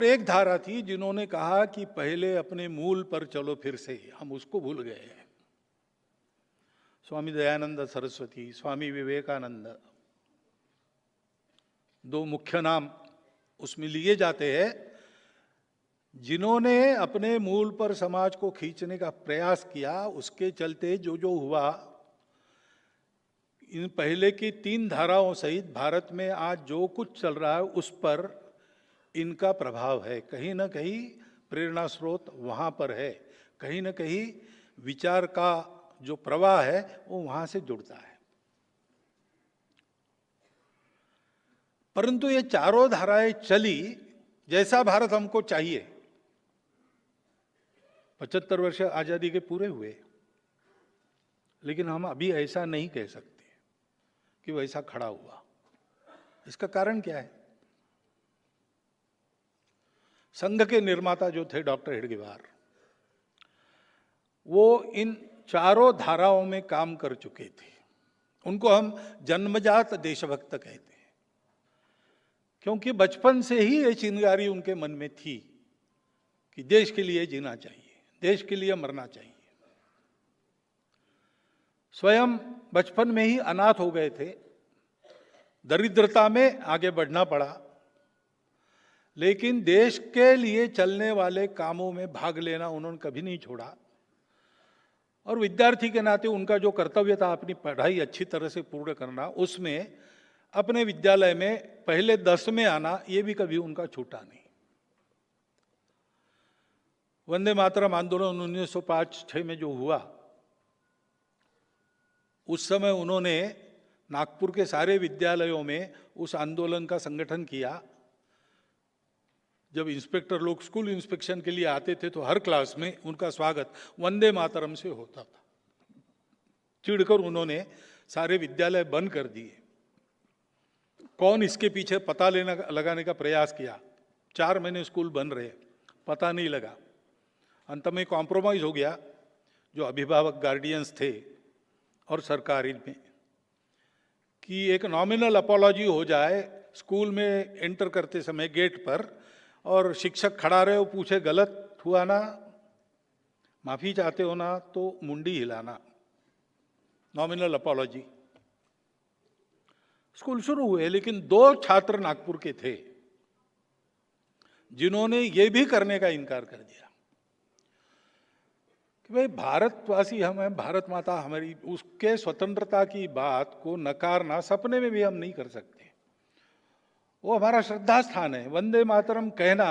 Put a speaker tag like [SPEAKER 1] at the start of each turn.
[SPEAKER 1] एक धारा थी जिन्होंने कहा कि पहले अपने मूल पर चलो, फिर से हम उसको भूल गए हैं। स्वामी दयानंद सरस्वती, स्वामी विवेकानंद, दो मुख्य नाम उसमें लिए जाते हैं, जिन्होंने अपने मूल पर समाज को खींचने का प्रयास किया। उसके चलते जो जो हुआ, इन पहले की तीन धाराओं सहित भारत में आज जो कुछ चल रहा है उस पर इनका प्रभाव है। कहीं ना कहीं प्रेरणा स्रोत वहाँ पर है, कहीं ना कहीं विचार का जो प्रवाह है वो वहाँ से जुड़ता है। परंतु ये चारों धाराएं चली जैसा भारत हमको चाहिए। 75 वर्ष आजादी के पूरे हुए, लेकिन हम अभी ऐसा नहीं कह सकते कि वैसा खड़ा हुआ। इसका कारण क्या है? संघ के निर्माता जो थे डॉक्टर हेडगेवार, वो इन चारों धाराओं में काम कर चुके थे। उनको हम जन्मजात देशभक्त कहते हैं, क्योंकि बचपन से ही ये चिंगारी उनके मन में थी कि देश के लिए जीना चाहिए, देश के लिए मरना चाहिए। स्वयं बचपन में ही अनाथ हो गए थे, दरिद्रता में आगे बढ़ना पड़ा, लेकिन देश के लिए चलने वाले कामों में भाग लेना उन्होंने कभी नहीं छोड़ा। और विद्यार्थी के नाते उनका जो कर्तव्य था अपनी पढ़ाई अच्छी तरह से पूर्ण करना, उसमें अपने विद्यालय में पहले 10 में आना, ये भी कभी उनका छूटा नहीं। वंदे मातरम आंदोलन 1905-6 में जो हुआ, उस समय उन्होंने नागपुर के सारे विद्यालयों में उस आंदोलन का संगठन किया। जब इंस्पेक्टर लोग स्कूल इंस्पेक्शन के लिए आते थे तो हर क्लास में उनका स्वागत वंदे मातरम से होता था। चिढ़कर उन्होंने सारे विद्यालय बंद कर दिए। कौन इसके पीछे पता लगाने का प्रयास किया। 4 महीने स्कूल बंद रहे, पता नहीं लगा। अंत में कॉम्प्रोमाइज हो गया, जो अभिभावक गार्डियंस थे और सरकार इनमें, कि एक नॉमिनल अपॉलॉजी हो जाए स्कूल में एंटर करते समय गेट पर, और शिक्षक खड़ा रहे, वो पूछे गलत हुआ ना, माफी चाहते हो ना, तो मुंडी हिलाना, नॉमिनल अपॉलॉजी। स्कूल शुरू हुए, लेकिन 2 छात्र नागपुर के थे जिन्होंने ये भी करने का इनकार कर दिया कि भाई भारतवासी हम हैं, भारत माता हमारी, उसके स्वतंत्रता की बात को नकारना सपने में भी हम नहीं कर सकते। वो हमारा श्रद्धा स्थान है। वंदे मातरम कहना